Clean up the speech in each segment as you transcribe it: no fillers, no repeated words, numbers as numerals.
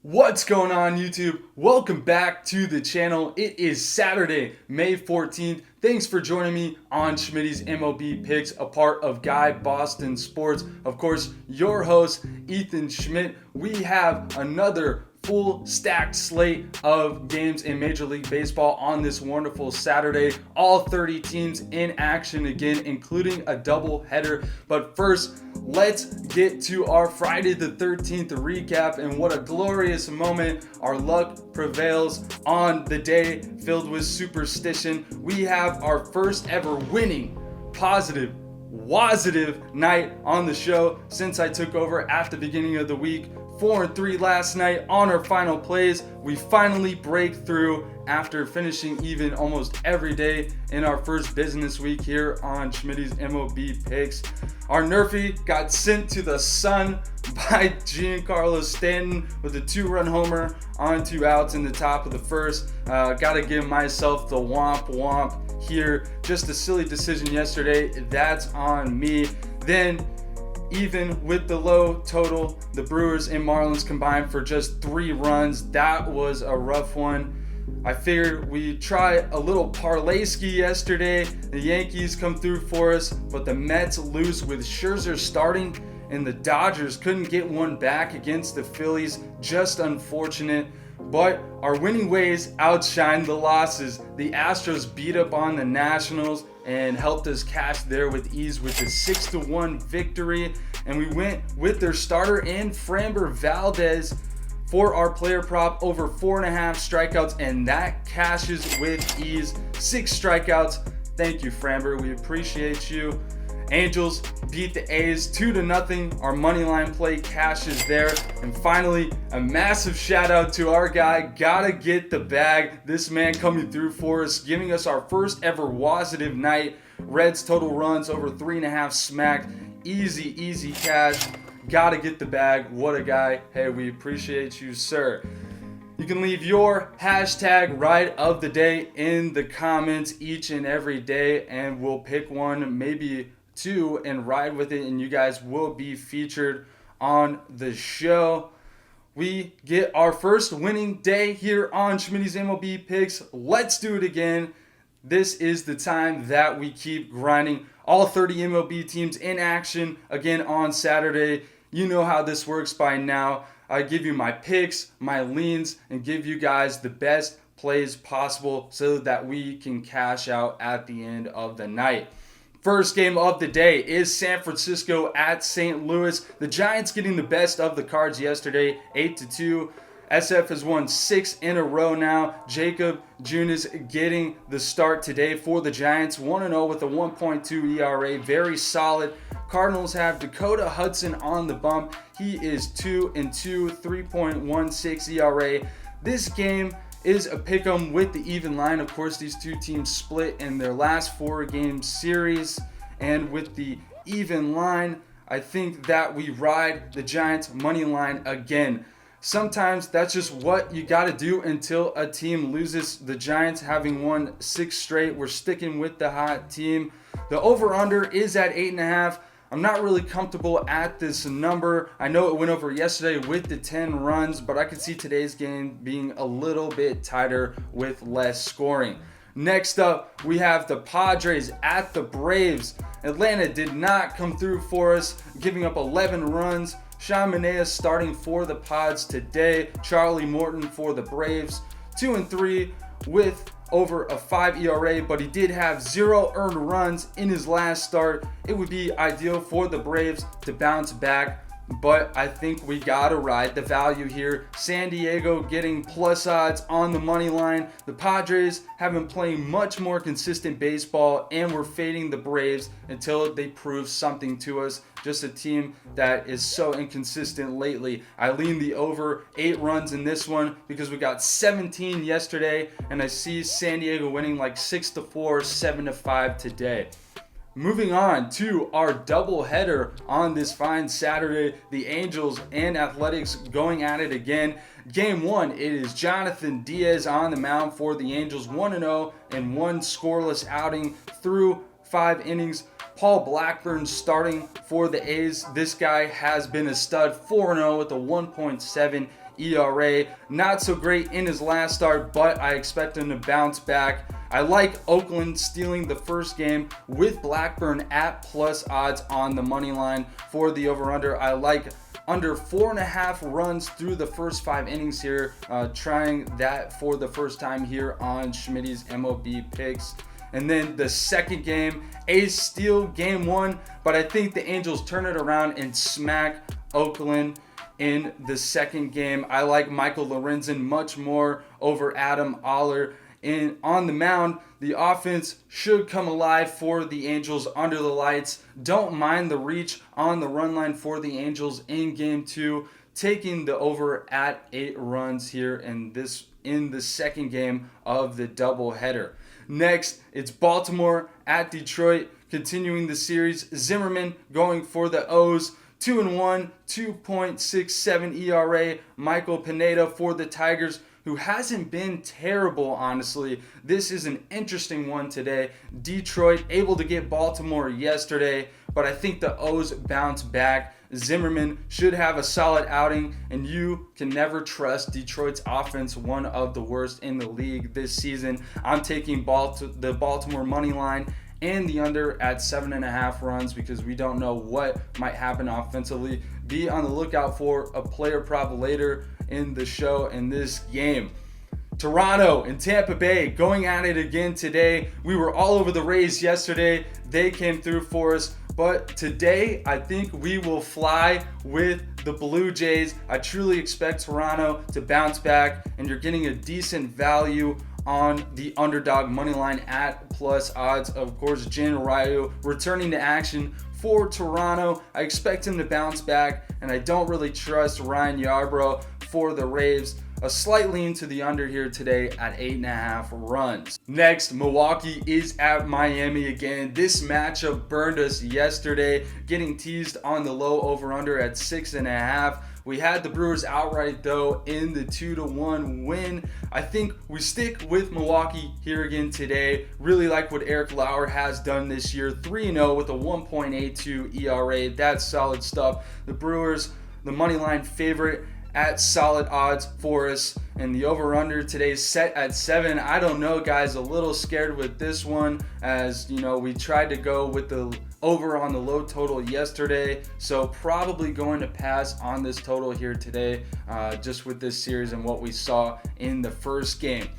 What's going on, YouTube? Welcome back to the channel. It is Saturday, May 14th. Thanks for joining me on Schmidt's MLB Picks, a part of Guy Boston Sports. Of course, your host, Ethan Schmidt. We have another full stacked slate of games in Major League Baseball on this wonderful Saturday. All 30 teams in action again, including a doubleheader. But first, let's get to our Friday the 13th recap, and what a glorious moment. Our luck prevails on the day filled with superstition. We have our first ever winning, positive, wositive night on the show since I took over at the beginning of the week. 4-3 last night on our final plays. We finally break through after finishing even almost every day in our first business week here on Schmidt's MLB Picks. Our NRFI got sent to the sun by Giancarlo Stanton with a 2-run homer on 2 outs in the top of the first. Gotta give myself the womp womp here. Just a silly decision yesterday. That's on me. Then, even with the low total, the Brewers and Marlins combined for just 3 runs. That was a rough one. I figured we'd try a little parlay-ski yesterday. The Yankees come through for us, but the Mets lose with Scherzer starting, and the Dodgers couldn't get one back against the Phillies. Just unfortunate. But our winning ways outshine the losses. The Astros beat up on the Nationals and helped us cash there with ease with a 6-1 victory. And we went with their starter and Framber Valdez for our player prop over 4.5 strikeouts, and that cashes with ease. 6 strikeouts. Thank you, Framber. We appreciate you. Angels beat the A's 2-0. Our money line play cashes there. And finally, a massive shout out to our guy. Gotta get the bag. This man coming through for us, giving us our first ever wositive night. Reds total runs over 3.5 smacked. Easy cash. Gotta get the bag. What a guy. Hey, we appreciate you, sir. You can leave your hashtag ride of the day in the comments each and every day, and we'll pick one, maybe 2, and ride with it, and you guys will be featured on the show. We get our first winning day here on Schmidt's MLB Picks. Let's do it again. This is the time that we keep grinding. All 30 MLB teams in action again on Saturday. You know how this works by now. I give you my picks, my leans, and give you guys the best plays possible so that we can cash out at the end of the night. First game of the day is San Francisco at St. Louis. The Giants getting the best of the Cards yesterday, 8-2. SF has won 6 in a row now. Jacob Junis getting the start today for the Giants, 1-0 with a 1.2 ERA, very solid. Cardinals have Dakota Hudson on the bump. He is 2-2, 3.16 ERA. This game is a pick'em with the even line. Of course, these two teams split in their last 4-game series, and with the even line, I think that we ride the Giants money line again. Sometimes that's just what you got to do until a team loses. The Giants having won 6 straight. We're sticking with the hot team. The over-under is at 8.5. I'm not really comfortable at this number. I know it went over yesterday with the 10 runs, but I could see today's game being a little bit tighter with less scoring. Next up, we have the Padres at the Braves. Atlanta did not come through for us, giving up 11 runs. Sean Manaea starting for the Pods today. Charlie Morton for the Braves. 2-3 with over a 5 ERA, but he did have 0 earned runs in his last start. It would be ideal for the Braves to bounce back, but I think we gotta ride the value here. San Diego getting plus odds on the money line. The Padres have been playing much more consistent baseball, and we're fading the Braves until they prove something to us. Just a team that is so inconsistent lately. I lean the over 8 runs in this one because we got 17 yesterday, and I see San Diego winning like 6-4, 7-5 today. Moving on to our doubleheader on this fine Saturday, the Angels and Athletics going at it again. Game 1, it is Jonathan Diaz on the mound for the Angels, 1-0 and 1 scoreless outing through 5 innings. Paul Blackburn starting for the A's. This guy has been a stud, 4-0 with a 1.7 ERA. Not so great in his last start, but I expect him to bounce back. I like Oakland stealing the first game with Blackburn at plus odds on the money line for the over-under. I like under 4.5 runs through the first 5 innings here, trying that for the first time here on Schmidt's MLB picks. And then the second game, A's steal game 1, but I think the Angels turn it around and smack Oakland in the second game. I like Michael Lorenzen much more over Adam Oller. On the mound, the offense should come alive for the Angels under the lights. Don't mind the reach on the run line for the Angels in game 2, taking the over at 8 runs here in the second game of the doubleheader. Next, it's Baltimore at Detroit, continuing the series. Zimmerman going for the O's. 2-1, 2.67 ERA. Michael Pineda for the Tigers, who hasn't been terrible, honestly. This is an interesting one today. Detroit able to get Baltimore yesterday, but I think the O's bounce back. Zimmerman should have a solid outing, and you can never trust Detroit's offense, one of the worst in the league this season. I'm taking the Baltimore money line and the under at 7.5 runs because we don't know what might happen offensively. Be on the lookout for a player prop later in the show in this game. Toronto and Tampa Bay going at it again today. We were all over the Rays yesterday. They came through for us. But today, I think we will fly with the Blue Jays. I truly expect Toronto to bounce back, and you're getting a decent value on the underdog money line at plus odds. Of course, Jan Ryu returning to action for Toronto. I expect him to bounce back, and I don't really trust Ryan Yarbrough for the Rays. A slight lean to the under here today at 8.5 runs. Next, Milwaukee is at Miami again. This matchup burned us yesterday, getting teased on the low over-under at 6.5. We had the Brewers outright, though, in the 2-1 win. I think we stick with Milwaukee here again today. Really like what Eric Lauer has done this year. 3-0 with a 1.82 ERA. That's solid stuff. The Brewers, the money line favorite at solid odds for us, and the over-under today is set at 7. I don't know, guys, a little scared with this one, as you know, we tried to go with the over on the low total yesterday, so probably going to pass on this total here today, just with this series and what we saw in the first game.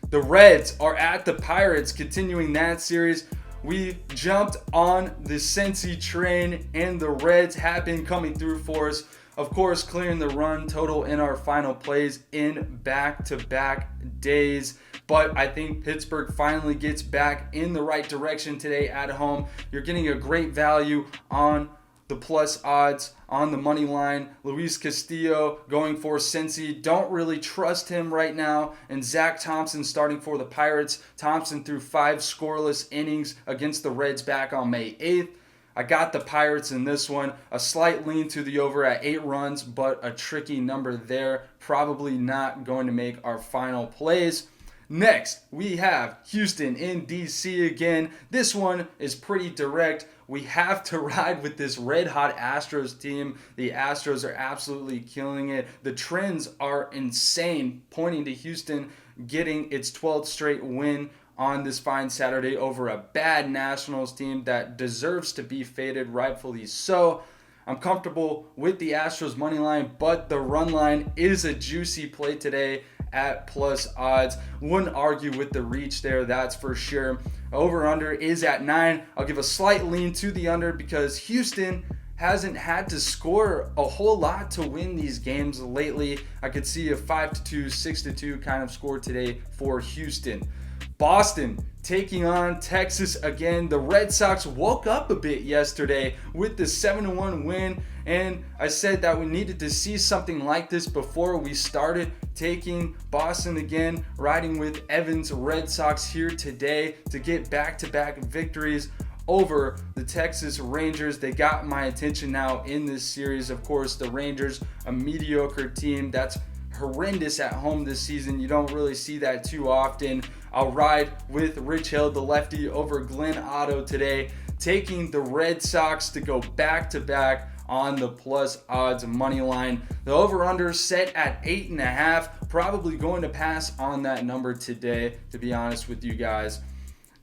The Reds are at the Pirates, continuing that series. We jumped on the Cincy train, and the Reds have been coming through for us. Of course, clearing the run total in our final plays in back-to-back days. But I think Pittsburgh finally gets back in the right direction today at home. You're getting a great value on the plus odds on the money line. Luis Castillo going for Cincy. Don't really trust him right now. And Zach Thompson starting for the Pirates. Thompson threw 5 scoreless innings against the Reds back on May 8th. I got the Pirates in this one. A slight lean to the over at 8 runs, but a tricky number there. Probably not going to make our final plays. Next, we have Houston in DC again. This one is pretty direct. We have to ride with this red-hot Astros team. The Astros are absolutely killing it. The trends are insane, pointing to Houston getting its 12th straight win on this fine Saturday over a bad Nationals team that deserves to be faded, rightfully so. I'm comfortable with the Astros money line, but the run line is a juicy play today at plus odds. Wouldn't argue with the reach there, that's for sure. Over-under is at 9. I'll give a slight lean to the under because Houston hasn't had to score a whole lot to win these games lately. I could see a 5-2, 6-2 kind of score today for Houston. Boston taking on Texas again. The Red Sox woke up a bit yesterday with the 7-1 win, and I said that we needed to see something like this before we started taking Boston again, riding with Evans Red Sox here today to get back-to-back victories over the Texas Rangers. They got my attention now in this series. Of course, the Rangers, a mediocre team that's horrendous at home this season. You don't really see that too often. I'll ride with Rich Hill, the lefty, over Glenn Otto today, taking the Red Sox to go back-to-back on the plus odds money line. The over-under set at 8.5. Probably going to pass on that number today, to be honest with you guys.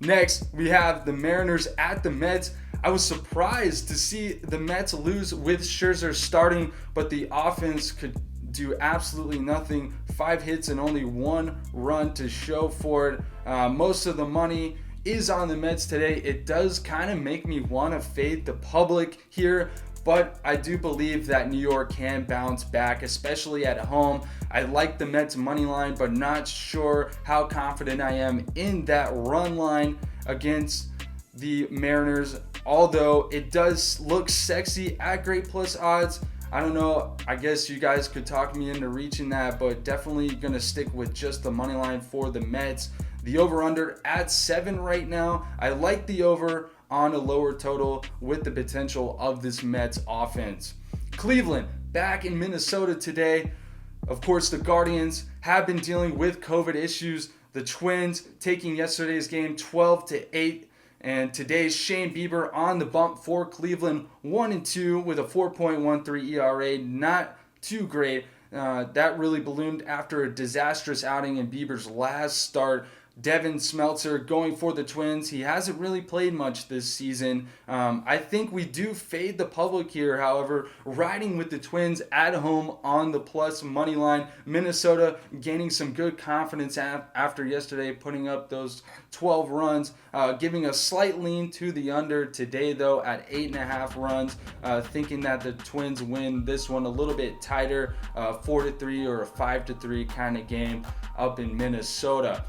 Next, we have the Mariners at the Mets. I was surprised to see the Mets lose with Scherzer starting, but the offense could do absolutely nothing. 5 hits and only 1 run to show for it. Most of the money is on the Mets today. It does kind of make me want to fade the public here, but I do believe that New York can bounce back, especially at home. I like the Mets money line, but not sure how confident I am in that run line against the Mariners, although it does look sexy at great plus odds. I don't know, I guess you guys could talk me into reaching that, but definitely gonna stick with just the money line for the Mets. The over-under at 7 right now. I like the over on a lower total with the potential of this Mets offense. Cleveland back in Minnesota today. Of course, the Guardians have been dealing with COVID issues. The Twins taking yesterday's game 12-8. And today's Shane Bieber on the bump for Cleveland, 1-2 with a 4.13 ERA. Not too great. That really ballooned after a disastrous outing in Bieber's last start. Devin Smeltzer going for the Twins. He hasn't really played much this season. I think we do fade the public here, however, riding with the Twins at home on the plus money line. Minnesota gaining some good confidence after yesterday putting up those 12 runs, giving a slight lean to the under today, though, at 8.5 runs, thinking that the Twins win this one a little bit tighter, 4-3 or a 5-3 kind of game up in Minnesota.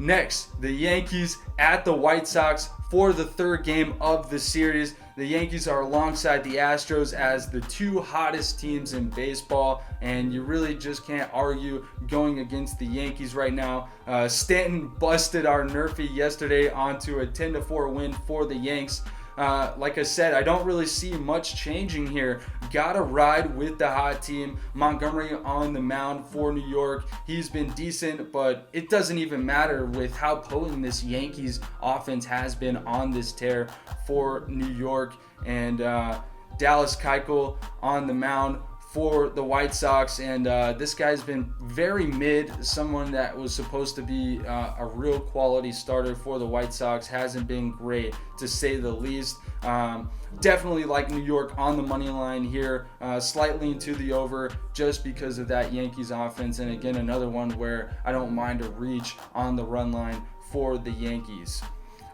Next, the Yankees at the White Sox for the third game of the series. The Yankees are alongside the Astros as the 2 hottest teams in baseball, and you really just can't argue going against the Yankees right now. Stanton busted our NRFI yesterday onto a 10-4 win for the Yanks. Like I said, I don't really see much changing here. Gotta ride with the hot team. Montgomery on the mound for New York. He's been decent, but it doesn't even matter with how potent this Yankees offense has been on this tear for New York. And Dallas Keuchel on the mound for the White Sox, and this guy's been very mid. Someone that was supposed to be a real quality starter for the White Sox hasn't been great, to say the least. Definitely like New York on the money line here, slightly into the over just because of that Yankees offense. And again, another one where I don't mind a reach on the run line for the Yankees.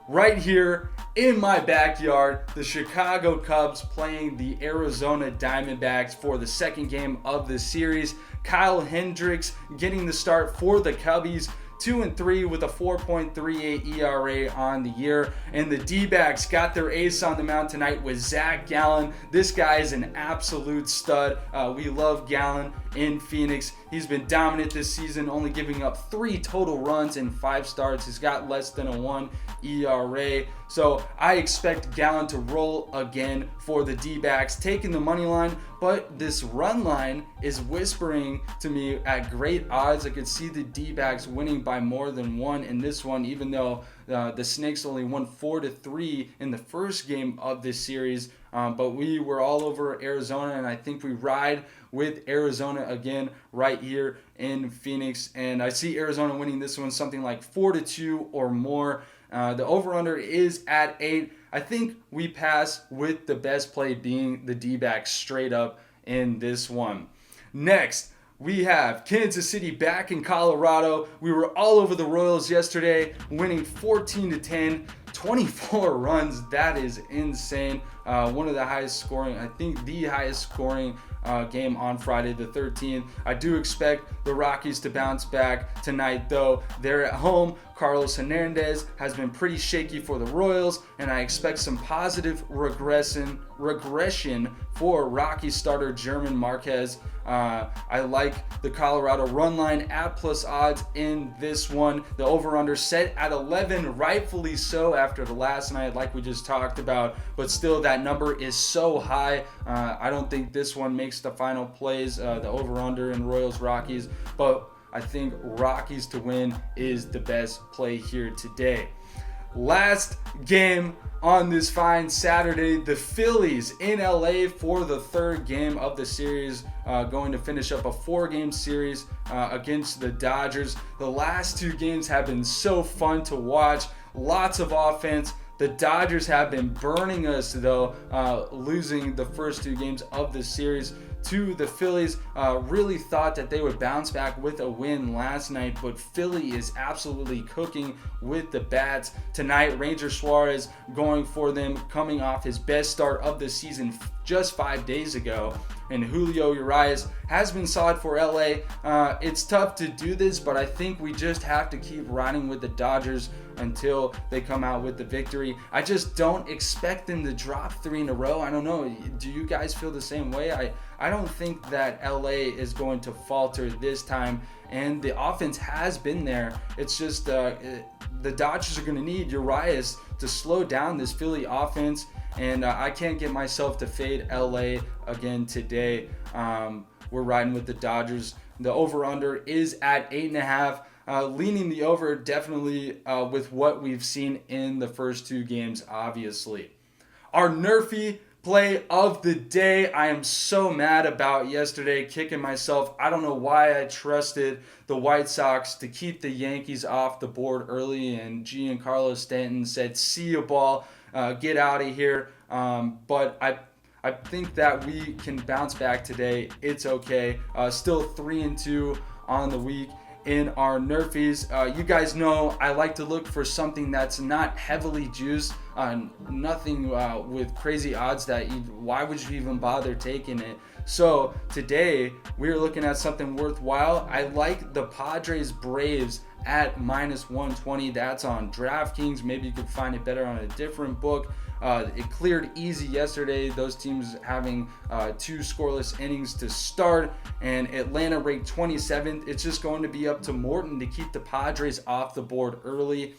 Right here in my backyard, the Chicago Cubs playing the Arizona Diamondbacks for the second game of the series. Kyle Hendricks getting the start for the Cubbies, 2-3 with a 4.38 ERA on the year. And the D-backs got their ace on the mound tonight with Zach Gallen. This guy is an absolute stud. We love Gallen in Phoenix. He's been dominant this season, only giving up 3 total runs in 5 starts. He's got less than a 1 ERA. So I expect Gallen to roll again for the D-backs, taking the money line. But this run line is whispering to me at great odds. I could see the D-backs winning by more than 1 in this one, even though the Snakes only won 4-3 in the first game of this series. But we were all over Arizona, and I think we ride with Arizona again right here in Phoenix. And I see Arizona winning this one something like 4-2 or more. The over-under is at 8. I think we pass with the best play being the D-backs straight up in this one. Next, we have Kansas City back in Colorado. We were all over the Royals yesterday, winning 14-10, 24 runs. That is insane. One of the highest scoring, I think the highest scoring game on Friday the 13th. I do expect the Rockies to bounce back tonight, though. They're at home. Carlos Hernandez has been pretty shaky for the Royals, and I expect some positive regression for Rocky starter German Marquez. I like the Colorado run line at plus odds in this one. The over-under set at 11, rightfully so after the last night like we just talked about, but still that number is so high. I don't think this one makes the final plays, the over-under in Royals-Rockies, but I think Rockies to win is the best play here today. last game on this fine Saturday, the Phillies in LA for the third game of the series, going to finish up a 4-game series against the Dodgers. The last 2 games have been so fun to watch. Lots of offense. The Dodgers have been burning us, though, losing the first 2 games of the series to the Phillies. Really thought that they would bounce back with a win last night, but Philly is absolutely cooking with the bats. Tonight, Ranger Suarez going for them, coming off his best start of the season just 5 days ago. And Julio Urias has been solid for LA. It's tough to do this, but I think we just have to keep riding with the Dodgers until they come out with the victory. I just don't expect them to drop 3 in a row. I don't know. Do you guys feel the same way? I don't think that LA is going to falter this time, and the offense has been there. It's just the Dodgers are going to need Urias to slow down this Philly offense, and I can't get myself to fade LA again today. We're riding with the Dodgers. The over-under is at 8.5. Leaning the over definitely with what we've seen in the first 2 games, obviously. Our NRFI play of the day. I am so mad about yesterday, kicking myself. I don't know why I trusted the White Sox to keep the Yankees off the board early, and Giancarlo Stanton said, "See you, ball, get out of here." But I think that we can bounce back today. It's okay. Still 3-2 on the week in our NRFIs. You guys know I like to look for something that's not heavily juiced, nothing with crazy odds that why would you even bother taking it? So today we're looking at something worthwhile. I like the Padres Braves at -120. That's on DraftKings. Maybe you could find it better on a different book. It cleared easy yesterday, those teams having 2 scoreless innings to start, and Atlanta ranked 27th. It's just going to be up to Morton to keep the Padres off the board early.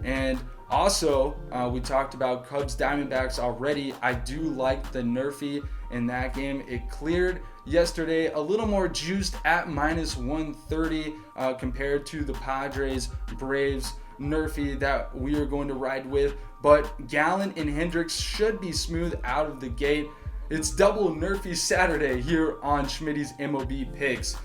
And also, we talked about Cubs Diamondbacks already. I do like the NRFI in that game. It cleared yesterday, a little more juiced at -130 compared to the Padres Braves NRFI that we are going to ride with. But Gallen and Hendricks should be smooth out of the gate. It's double NRFI Saturday here on Schmitty's MLB Picks.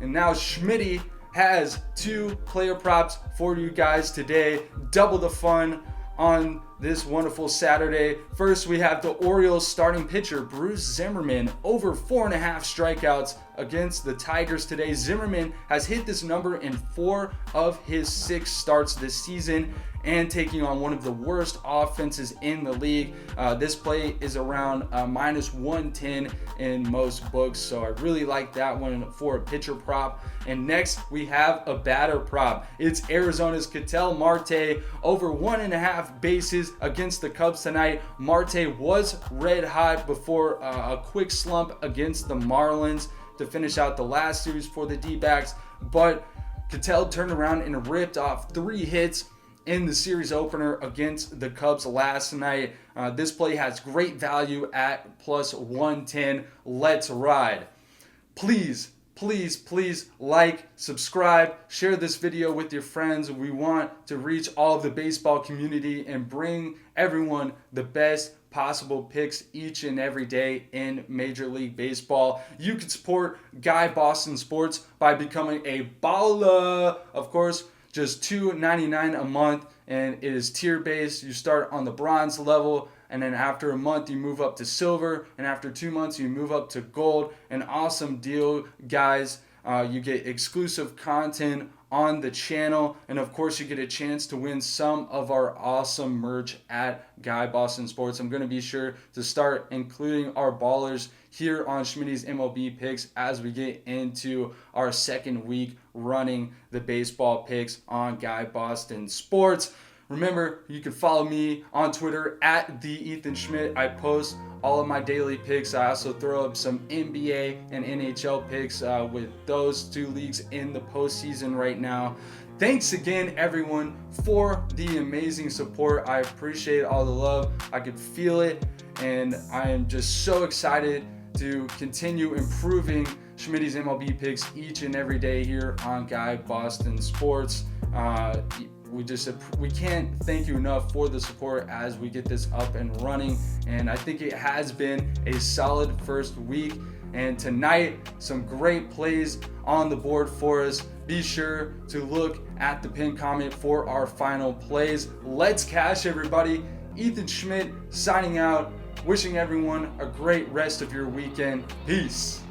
And now Schmitty has 2 player props for you guys today. Double the fun on this wonderful Saturday. First, we have the Orioles starting pitcher Bruce Zimmerman over 4.5 strikeouts against the Tigers today. Zimmerman has hit this number in 4 of his 6 starts this season, and taking on one of the worst offenses in the league. This play is around -110 in most books, so I really like that one for a pitcher prop. And next, we have a batter prop. It's Arizona's Ketel Marte over 1.5 bases against the Cubs tonight. Marte was red hot before a quick slump against the Marlins to finish out the last series for the D-backs, but Ketel turned around and ripped off 3 hits in the series opener against the Cubs last night. This play has great value at +110. Let's ride. Please like, subscribe, share this video with your friends. We want to reach all of the baseball community and bring everyone the best possible picks each and every day in Major League Baseball. You can support Guy Boston Sports by becoming a baller. Of course, just $2.99 a month, and it is tier-based. You start on the bronze level, and then after a month you move up to silver, and after 2 months you move up to gold. An awesome deal, guys. You get exclusive content on the channel, and of course you get a chance to win some of our awesome merch at Guy Boston Sports. I'm going to be sure to start including our ballers here on Schmitty's MLB Picks as we get into our 2nd week running the baseball picks on Guy Boston Sports. Remember, you can follow me on Twitter at @TheEthanSchmidt. I post all of my daily picks. I also throw up some NBA and NHL picks with those 2 leagues in the postseason right now. Thanks again, everyone, for the amazing support. I appreciate all the love. I could feel it, and I am just so excited to continue improving Schmitty's MLB Picks each and every day here on Guy Boston Sports. we can't thank you enough for the support as we get this up and running. And I think it has been a solid first week. And tonight, some great plays on the board for us. Be sure to look at the pinned comment for our final plays. Let's cash, everybody. Ethan Schmidt signing out, wishing everyone a great rest of your weekend. Peace.